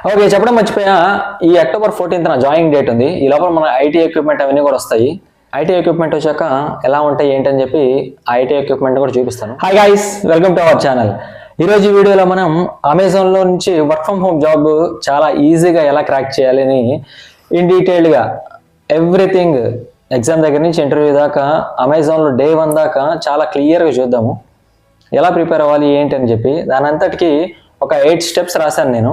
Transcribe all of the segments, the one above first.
Okay, చెప్పడం మర్చిపోయా. ఈ అక్టోబర్ 14th జాయినింగ్ డేట్ ఉంది. ఈ లోపల మన ఐటీ ఎక్విప్మెంట్ అవన్నీ కూడా వస్తాయి. ఐటీ ఎక్విప్మెంట్ వచ్చాక ఎలా ఉంటాయి ఏంటని చెప్పి ఐటీ ఎక్విప్మెంట్ కూడా చూపిస్తాను. Hi guys, welcome to our channel. ఈరోజు ఈ వీడియోలో మనం అమెజాన్లో నుంచి వర్క్ ఫ్రమ్ హోమ్ జాబ్ చాలా ఈజీగా ఎలా క్రాక్ చేయాలని ఇన్ డీటెయిల్డ్గా ఎవ్రీథింగ్ ఎగ్జామ్ దగ్గర నుంచి ఇంటర్వ్యూ దాకా అమెజాన్లో డే 1 దాకా చాలా క్లియర్గా చూద్దాము. ఎలా ప్రిపేర్ అవ్వాలి ఏంటి అని చెప్పి దాని అంతటికి ఒక 8 స్టెప్స్ రాశాను నేను.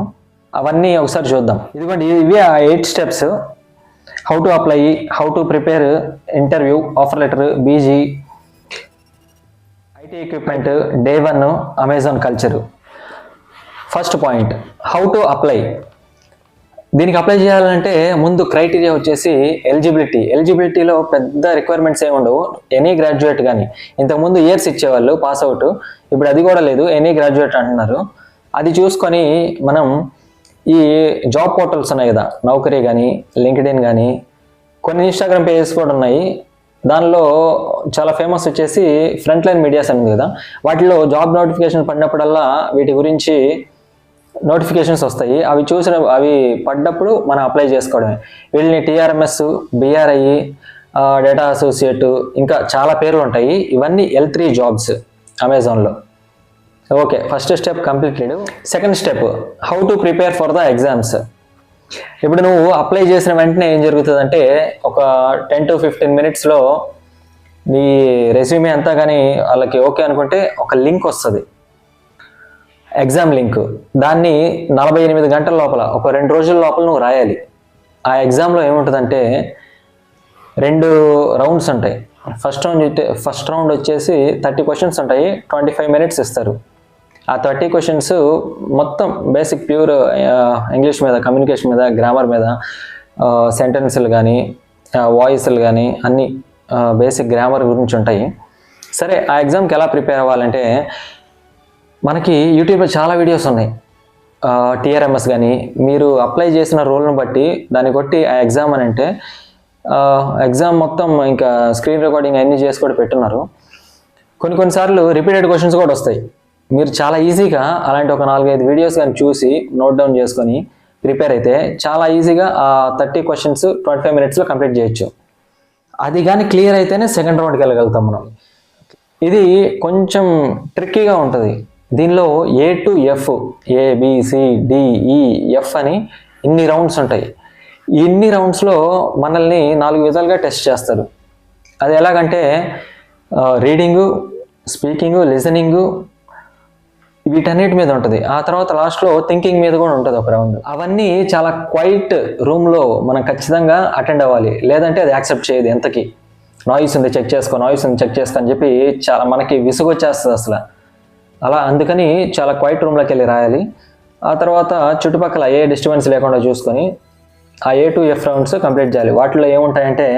అవన్నీ ఒకసారి చూద్దాం. ఇదిగోండి, ఇవి ఆ 8 steps. How to apply, how to prepare interview, offer letter, BG, IT equipment, day 1 Amazon culture. First point, how to apply. దీనికి అప్లై చేయాలంటే ముందు క్రైటీరియా వచ్చేసి ఎలిజిబిలిటీలో పెద్ద రిక్వైర్మెంట్స్ ఏమి ఉండవు. ఎనీ గ్రాడ్యుయేట్ కానీ, ఇంతకుముందు ఇయర్స్ ఇచ్చేవాళ్ళు పాస్ అవుట్, ఇప్పుడు అది కూడా లేదు, ఎనీ గ్రాడ్యుయేట్ అంటున్నారు. అది చూసుకొని మనం ఈ జాబ్ పోర్టల్స్ ఉన్నాయి కదా, నౌకరీ కానీ, లింక్డ్ఇన్ కానీ, కొన్ని ఇన్స్టాగ్రామ్ పేజెస్ కూడా ఉన్నాయి. దానిలో చాలా ఫేమస్ వచ్చేసి ఫ్రంట్ లైన్ మీడియాస్ అని ఉంది కదా, వాటిలో జాబ్ నోటిఫికేషన్ పడినప్పుడల్లా వీటి గురించి నోటిఫికేషన్స్ వస్తాయి. అవి పడ్డప్పుడు మనం అప్లై చేసుకోవడమే. వీళ్ళని టీఆర్ఎంఎస్, బిఆర్ఐ, డేటా అసోసియేట్, ఇంకా చాలా పేర్లు ఉంటాయి. ఇవన్నీ L3 జాబ్స్ అమెజాన్లో. Okay, first step completed. Second step, how to prepare for the exams. ఇప్పుడు నువ్వు అప్లై చేసిన వెంటనే ఏం జరుగుతుందంటే ఒక 10 to 15 minutesలో నీ రెజ్యూమే అంతా కానీ వాళ్ళకి ఓకే అనుకుంటే ఒక లింక్ వస్తుంది, ఎగ్జామ్ లింక్. దాన్ని 48 గంటల లోపల, ఒక 2 రోజుల లోపల నువ్వు రాయాలి. ఆ ఎగ్జామ్లో ఏముంటుందంటే 2 రౌండ్స్ ఉంటాయి. ఫస్ట్ రౌండ్ వచ్చేసి 30 questions ఉంటాయి. 25 minutes ఇస్తారు. ఆ 30 questions మొత్తం బేసిక్ ప్యూర్ ఇంగ్లీష్ మీద, కమ్యూనికేషన్ మీద, గ్రామర్ మీద, సెంటెన్స్లు కానీ, వాయిస్లు కానీ, అన్నీ బేసిక్ గ్రామర్ గురించి ఉంటాయి. సరే, ఆ ఎగ్జామ్కి ఎలా ప్రిపేర్ అవ్వాలంటే మనకి యూట్యూబ్లో చాలా వీడియోస్ ఉన్నాయి. టీఆర్ఎంఎస్ కానీ, మీరు అప్లై చేసిన రోల్ను బట్టి దాన్ని కొట్టి ఆ ఎగ్జామ్ అని అంటే ఎగ్జామ్ మొత్తం ఇంకా స్క్రీన్ రికార్డింగ్ అన్నీ చేసి కూడా పెట్టున్నారు. కొన్నిసార్లు రిపీటెడ్ క్వశ్చన్స్ కూడా వస్తాయి. మీరు చాలా ఈజీగా అలాంటి ఒక 4-5 వీడియోస్ కానీ చూసి నోట్ డౌన్ చేసుకొని ప్రిపేర్ అయితే చాలా ఈజీగా ఆ 30 questions 25 minutesలో కంప్లీట్ చేయొచ్చు. అది కానీ క్లియర్ అయితేనే సెకండ్ రౌండ్కి వెళ్ళగలుగుతాం మనం. ఇది కొంచెం ట్రిక్కీగా ఉంటుంది. దీనిలో A to F, ABCDEF అని ఇన్ని రౌండ్స్ ఉంటాయి. ఇన్ని రౌండ్స్లో మనల్ని 4 విధాలుగా టెస్ట్ చేస్తారు. అది ఎలాగంటే రీడింగు, స్పీకింగు, లిజనింగు, వీటన్నిటి మీద ఉంటుంది. ఆ తర్వాత లాస్ట్లో థింకింగ్ మీద కూడా ఉంటుంది ఒక రౌండ్. అవన్నీ చాలా క్వైట్ రూమ్లో మనం ఖచ్చితంగా అటెండ్ అవ్వాలి, లేదంటే అది యాక్సెప్ట్ చేయదు. ఎంతకి నాయిస్ ఉంది చెక్ చేసుకో అని చెప్పి చాలా మనకి విసుగు వచ్చేస్తుంది అసలు. అలా అందుకని చాలా క్వైట్ రూమ్లోకి వెళ్ళి రాయాలి. ఆ తర్వాత చుట్టుపక్కల ఏ డిస్టర్బెన్స్ లేకుండా చూసుకొని ఆ A to F rounds complete చేయాలి. వాటిలో ఏముంటాయంటే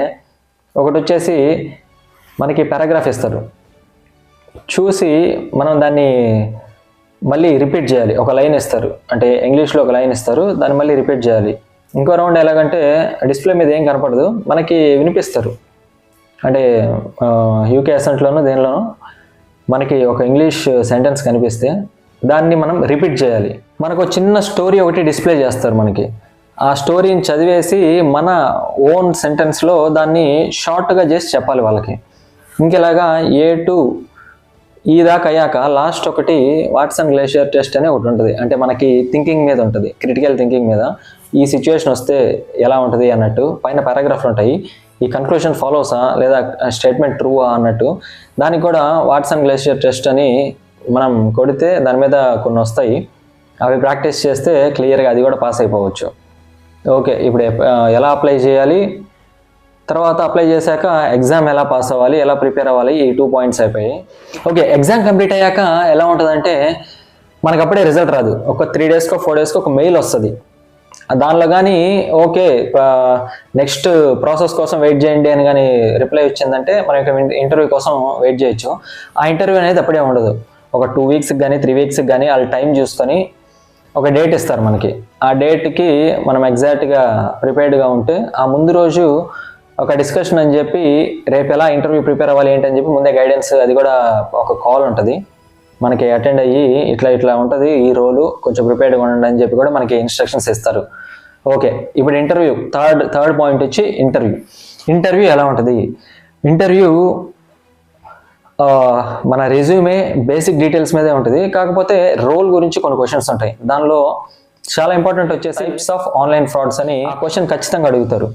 ఒకటి వచ్చేసి మనకి పారాగ్రాఫ్ ఇస్తారు, చూసి మనం దాన్ని మళ్ళీ రిపీట్ చేయాలి. ఒక లైన్ ఇస్తారు, అంటే ఇంగ్లీష్లో ఒక లైన్ ఇస్తారు, దాన్ని మళ్ళీ రిపీట్ చేయాలి. ఇంకో రౌండ్ ఎలాగంటే డిస్ప్లే మీద ఏం కనపడదు, మనకి వినిపిస్తారు. అంటే యూకే అసెంట్లోనూ దేనిలోనూ మనకి ఒక ఇంగ్లీష్ సెంటెన్స్ కనిపిస్తే దాన్ని మనం రిపీట్ చేయాలి. మనకు చిన్న స్టోరీ ఒకటి డిస్ప్లే చేస్తారు మనకి. ఆ స్టోరీని చదివేసి మన ఓన్ సెంటెన్స్లో దాన్ని షార్ట్గా చేసి చెప్పాలి వాళ్ళకి. ఇంకెలాగా A to E దాకా అయ్యాక లాస్ట్ ఒకటి వాట్సన్ గ్లేషియర్ టెస్ట్ అనే ఒకటి ఉంటుంది. అంటే మనకి థింకింగ్ మీద ఉంటుంది, క్రిటికల్ థింకింగ్ మీద. ఈ సిచ్యువేషన్ వస్తే ఎలా ఉంటుంది అన్నట్టు పైన పారాగ్రాఫ్లు ఉంటాయి. ఈ కన్క్లూషన్ ఫాలోసా లేదా స్టేట్మెంట్ ట్రూవా అన్నట్టు. దానికి కూడా వాట్సన్ గ్లేషియర్ టెస్ట్ అని మనం కొడితే దాని మీద కొన్ని వస్తాయి. అవి ప్రాక్టీస్ చేస్తే క్లియర్గా అది కూడా పాస్ అయిపోవచ్చు. ఓకే, ఇప్పుడు ఎలా అప్లై చేయాలి, తర్వాత అప్లై చేశాక ఎగ్జామ్ ఎలా పాస్ అవ్వాలి, ఎలా ప్రిపేర్ అవ్వాలి, ఈ 2 points అయిపోయాయి. ఓకే, ఎగ్జామ్ కంప్లీట్ అయ్యాక ఎలా ఉంటుందంటే మనకు అప్పుడే రిజల్ట్ రాదు. ఒక 3 daysకో 4 daysకో ఒక మెయిల్ వస్తుంది. దానిలో కానీ ఓకే నెక్స్ట్ ప్రాసెస్ కోసం వెయిట్ చేయండి అని కానీ రిప్లై వచ్చిందంటే మనం ఇంటర్వ్యూ కోసం వెయిట్ చేయొచ్చు. ఆ ఇంటర్వ్యూ అనేది అప్పుడే ఉండదు. ఒక 2 weeks కానీ 3 weeks కానీ వాళ్ళు టైం చూసుకొని ఒక డేట్ ఇస్తారు మనకి. ఆ డేట్కి మనం ఎగ్జాక్ట్గా ప్రిపేర్డ్గా ఉంటే ఆ ముందు రోజు ఒక డిస్కషన్ అని చెప్పి రేపు ఎలా ఇంటర్వ్యూ ప్రిపేర్ అవ్వాలి ఏంటని చెప్పి ముందే గైడెన్స్, అది కూడా ఒక కాల్ ఉంటుంది. మనకి అటెండ్ అయ్యి ఇట్లా ఉంటుంది ఈ రోలు, కొంచెం ప్రిపేర్డ్గా ఉండండి అని చెప్పి కూడా మనకి ఇన్స్ట్రక్షన్స్ ఇస్తారు. ఓకే, ఇప్పుడు ఇంటర్వ్యూ థర్డ్ పాయింట్ వచ్చి ఇంటర్వ్యూ ఎలా ఉంటుంది? ఇంటర్వ్యూ మన రెజ్యూమే బేసిక్ డీటెయిల్స్ మీదే ఉంటుంది. కాకపోతే రోల్ గురించి కొన్ని క్వశ్చన్స్ ఉంటాయి. దానిలో చాలా ఇంపార్టెంట్ వచ్చేసి టైప్స్ ఆఫ్ ఆన్లైన్ ఫ్రాడ్స్ అని ఆ క్వశ్చన్ ఖచ్చితంగా అడుగుతారు.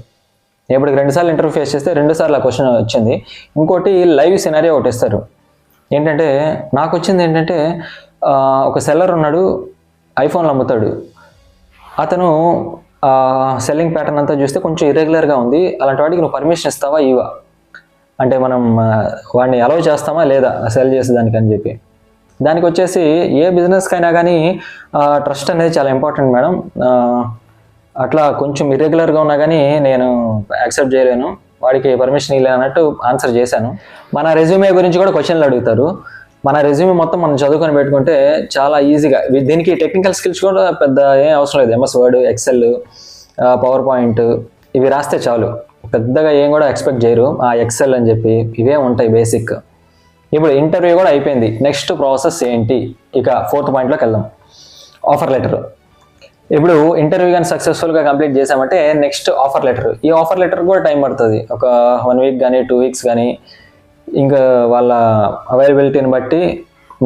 ఇప్పుడు 2 సార్లు ఇంటర్వ్యూ ఫేస్ చేస్తే 2 సార్లు ఆ క్వశ్చన్ వచ్చింది. ఇంకోటి లైవ్ సినారియో ఒకటి ఇస్తారు. ఏంటంటే నాకు వచ్చింది ఏంటంటే ఒక సెల్లర్ ఉన్నాడు, ఐఫోన్లు అమ్ముతాడు. అతను సెల్లింగ్ ప్యాటర్న్ అంతా చూస్తే కొంచెం ఇర్రెగ్యులర్గా ఉంది. అలాంటి వాడికి నువ్వు పర్మిషన్ ఇస్తావా ఇవా, అంటే మనం వాడిని అలౌ చేస్తామా లేదా సెల్ చేసేదానికి అని చెప్పి. దానికి వచ్చేసి ఏ బిజినెస్కైనా కానీ ట్రస్ట్ అనేది చాలా ఇంపార్టెంట్ మేడం. అట్లా కొంచెం ఇర్రెగ్యులర్గా ఉన్నా కానీ నేను యాక్సెప్ట్ చేయలేను, వాడికి పర్మిషన్ ఇవ్వలేదు అన్నట్టు ఆన్సర్ చేశాను. మన రెజ్యూమే గురించి కూడా క్వశ్చన్లు అడుగుతారు. మన రెజ్యూమే మొత్తం మనం చదువుకొని పెట్టుకుంటే చాలా ఈజీగా, దీనికి టెక్నికల్ స్కిల్స్ కూడా పెద్ద ఏం అవసరం లేదు. MS Word, Excel, PowerPoint ఇవి రాస్తే చాలు. పెద్దగా ఏం కూడా ఎక్స్పెక్ట్ చేయరు. ఎక్సెల్ అని చెప్పి ఇవే ఉంటాయి బేసిక్. ఇప్పుడు ఇంటర్వ్యూ కూడా అయిపోయింది. నెక్స్ట్ ప్రాసెస్ ఏంటి? ఇక 4th పాయింట్లోకి వెళ్దాం, ఆఫర్ లెటర్. ఇప్పుడు ఇంటర్వ్యూ కానీ సక్సెస్ఫుల్గా కంప్లీట్ చేసామంటే నెక్స్ట్ ఆఫర్ లెటర్. ఈ ఆఫర్ లెటర్ కూడా టైం పడుతుంది, ఒక 1 వీక్ కానీ 2 వీక్స్ కానీ. ఇంకా వాళ్ళ అవైలబిలిటీని బట్టి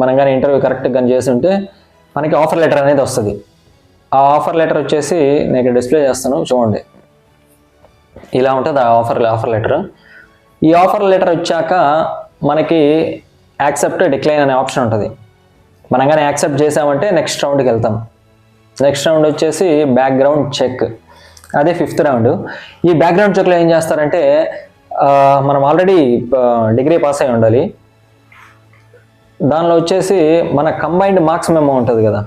మనం కానీ ఇంటర్వ్యూ కరెక్ట్గా కానీ చేస్తుంటే మనకి ఆఫర్ లెటర్ అనేది వస్తుంది. ఆ ఆఫర్ లెటర్ వచ్చేసి నేను డిస్ప్లే చేస్తాను చూడండి. ఇలా ఉంటుంది ఆ ఆఫర్ లెటర్. ఈ ఆఫర్ లెటర్ వచ్చాక మనకి యాక్సెప్ట్, డిక్లైన్ అనే ఆప్షన్ ఉంటుంది. మనం కానీ యాక్సెప్ట్ చేసామంటే నెక్స్ట్ రౌండ్కి వెళ్తాం. నెక్స్ట్ రౌండ్ వచ్చేసి బ్యాక్గ్రౌండ్ చెక్, అదే 5th రౌండ్. ఈ బ్యాక్గ్రౌండ్ చెక్లో ఏం చేస్తారంటే మనం ఆల్రెడీ డిగ్రీ పాస్ అయి ఉండాలి. దానిలో వచ్చేసి మన కంబైన్డ్ మార్క్స్ మెమో ఉంటుంది కదా,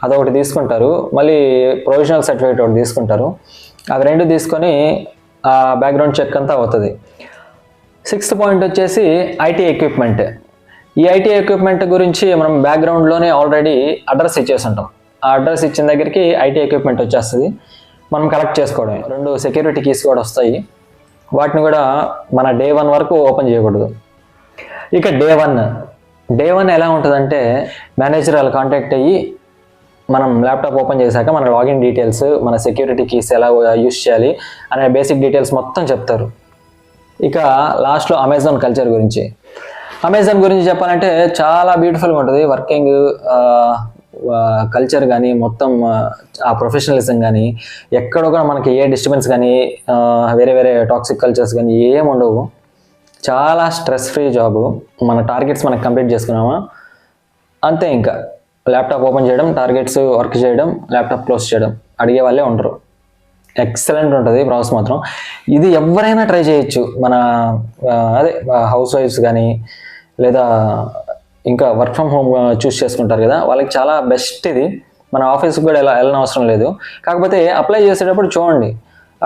అదొకటి తీసుకుంటారు. మళ్ళీ ప్రొవిజనల్ సర్టిఫికేట్ ఒకటి తీసుకుంటారు. అవి 2 తీసుకొని ఆ బ్యాక్గ్రౌండ్ చెక్ అంతా అవుతుంది. 6th పాయింట్ వచ్చేసి ఐటీ ఎక్విప్మెంట్. ఈ ఐటీ ఎక్విప్మెంట్ గురించి మనం బ్యాక్గ్రౌండ్లోనే ఆల్రెడీ అడ్రస్ ఇచ్చేసి ఉంటాం. ఆ అడ్రస్ ఇచ్చిన దగ్గరికి ఐటీ ఎక్విప్మెంట్ వచ్చేస్తుంది, మనం కలెక్ట్ చేసుకోవడమే. 2 సెక్యూరిటీ కీస్ కూడా వస్తాయి. వాటిని కూడా మన డే 1 వరకు ఓపెన్ చేయకూడదు. ఇక డే 1 ఎలా ఉంటుందంటే మేనేజర్ వాళ్ళు కాంటాక్ట్ అయ్యి మనం ల్యాప్టాప్ ఓపెన్ చేశాక మన లాగిన్ డీటెయిల్స్, మన సెక్యూరిటీ కీస్ ఎలా యూస్ చేయాలి అనే బేసిక్ డీటెయిల్స్ మొత్తం చెప్తారు. ఇక లాస్ట్లో అమెజాన్ కల్చర్ గురించి. అమెజాన్ గురించి చెప్పాలంటే చాలా బ్యూటిఫుల్గా ఉంటుంది. వర్కింగ్ కల్చర్ కానీ, మొత్తం ఆ ప్రొఫెషనలిజం కానీ, ఎక్కడ కూడా మనకి ఏ డిస్టర్బెన్స్ కానీ, వేరే టాక్సిక్ కల్చర్స్ కానీ ఏం ఉండవు. చాలా స్ట్రెస్ ఫ్రీ జాబు. మన టార్గెట్స్ మనకు కంప్లీట్ చేసుకున్నామా అంతే. ఇంకా ల్యాప్టాప్ ఓపెన్ చేయడం, టార్గెట్స్ వర్క్ చేయడం, ల్యాప్టాప్ క్లోజ్ చేయడం, అడిగే వాళ్ళే ఉండరు. ఎక్సలెంట్ ఉంటుంది ప్రాసెస్ మాత్రం. ఇది ఎవరైనా ట్రై చేయొచ్చు. మన హౌస్ వైఫ్స్ కానీ, లేదా ఇంకా వర్క్ ఫ్రమ్ హోమ్ చూస్ చేసుకుంటారు కదా, వాళ్ళకి చాలా బెస్ట్ ఇది. మన ఆఫీస్కి కూడా వెళ్ళని అవసరం లేదు. కాకపోతే అప్లై చేసేటప్పుడు చూడండి,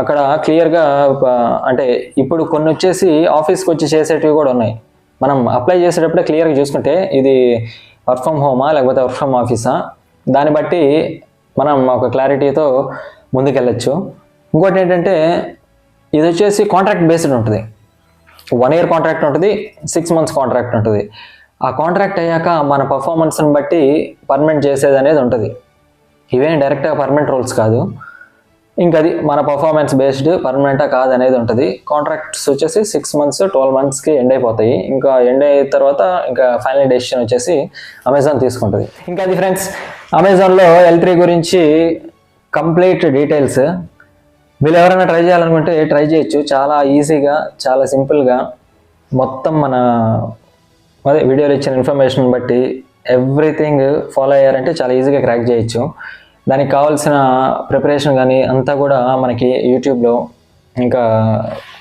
అక్కడ క్లియర్గా అంటే ఇప్పుడు కొన్ని వచ్చేసి ఆఫీస్కి వచ్చి చేసేటివి కూడా ఉన్నాయి. మనం అప్లై చేసేటప్పుడే క్లియర్గా చూసుకుంటే ఇది వర్క్ ఫ్రమ్ హోమా లేకపోతే వర్క్ ఫ్రమ్ ఆఫీసా, దాన్ని బట్టి మనం ఒక క్లారిటీతో ముందుకెళ్ళచ్చు. ఇంకోటి ఏంటంటే ఇది వచ్చేసి కాంట్రాక్ట్ బేస్డ్ ఉంటుంది. 1 year కాంట్రాక్ట్ ఉంటుంది, 6 months కాంట్రాక్ట్ ఉంటుంది. ఆ కాంట్రాక్ట్ అయ్యాక మన పర్ఫార్మెన్స్ని బట్టి పర్మనెంట్ చేసేది అనేది ఉంటుంది. ఇవేం డైరెక్ట్గా పర్మనెంట్ రోల్స్ కాదు. ఇంకా అది మన పర్ఫార్మెన్స్ బేస్డ్ పర్మనెంటా కాదు అనేది ఉంటుంది. కాంట్రాక్ట్స్ వచ్చేసి 6 months 12 monthsకి ఎండ్ అయిపోతాయి. ఇంకా ఎండ్ అయిన తర్వాత ఇంకా ఫైనల్ డెసిషన్ వచ్చేసి అమెజాన్ తీసుకుంటుంది. ఇంకా అది ఫ్రెండ్స్, అమెజాన్లో L3 గురించి కంప్లీట్ డీటెయిల్స్. వీళ్ళు ఎవరైనా ట్రై చేయాలనుకుంటే ట్రై చేయొచ్చు. చాలా ఈజీగా, చాలా సింపుల్గా మొత్తం మన వీడియోలో ఇచ్చిన ఇన్ఫర్మేషన్ బట్టి ఎవ్రీథింగ్ ఫాలో అయ్యారంటే చాలా ఈజీగా క్రాక్ చేయొచ్చు. దానికి కావాల్సిన ప్రిపరేషన్ కానీ అంతా కూడా మనకి యూట్యూబ్లో, ఇంకా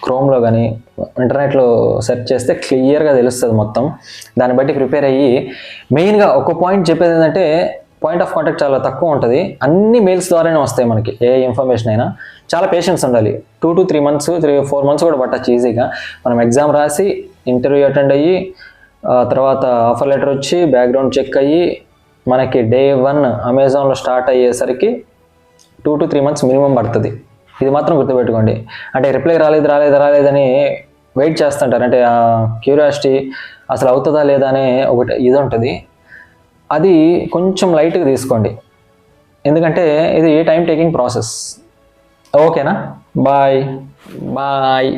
క్రోమ్లో కానీ, ఇంటర్నెట్లో సెర్చ్ చేస్తే క్లియర్గా తెలుస్తుంది మొత్తం. దాన్ని బట్టి ప్రిపేర్ అయ్యి, మెయిన్గా ఒక పాయింట్ చెప్పేది ఏంటంటే పాయింట్ ఆఫ్ కాంటాక్ట్ చాలా తక్కువ ఉంటుంది. అన్ని మెయిల్స్ ద్వారానే వస్తాయి మనకి ఏ ఇన్ఫర్మేషన్ అయినా. చాలా పేషెన్స్ ఉండాలి. 2 to 3 months 3-4 months కూడా పట్టచ్చు ఈజీగా. మనం ఎగ్జామ్ రాసి, ఇంటర్వ్యూ అటెండ్ అయ్యి, తర్వాత ఆఫర్ లెటర్ వచ్చి, బ్యాక్గ్రౌండ్ చెక్ అయ్యి, మనకి డే 1 అమెజాన్లో స్టార్ట్ అయ్యేసరికి 2 to 3 months మినిమం పడుతుంది. ఇది మాత్రం గుర్తుపెట్టుకోండి. అంటే రిప్లై రాలేదని వెయిట్ చేస్తుంటారు. అంటే ఆ క్యూరియాసిటీ, అసలు అవుతుందా లేదా అనే ఒకటి ఇది ఉంటుంది. అది కొంచెం లైట్గా తీసుకోండి, ఎందుకంటే ఇది టైం టేకింగ్ ప్రాసెస్. ఓకేనా? Bye bye.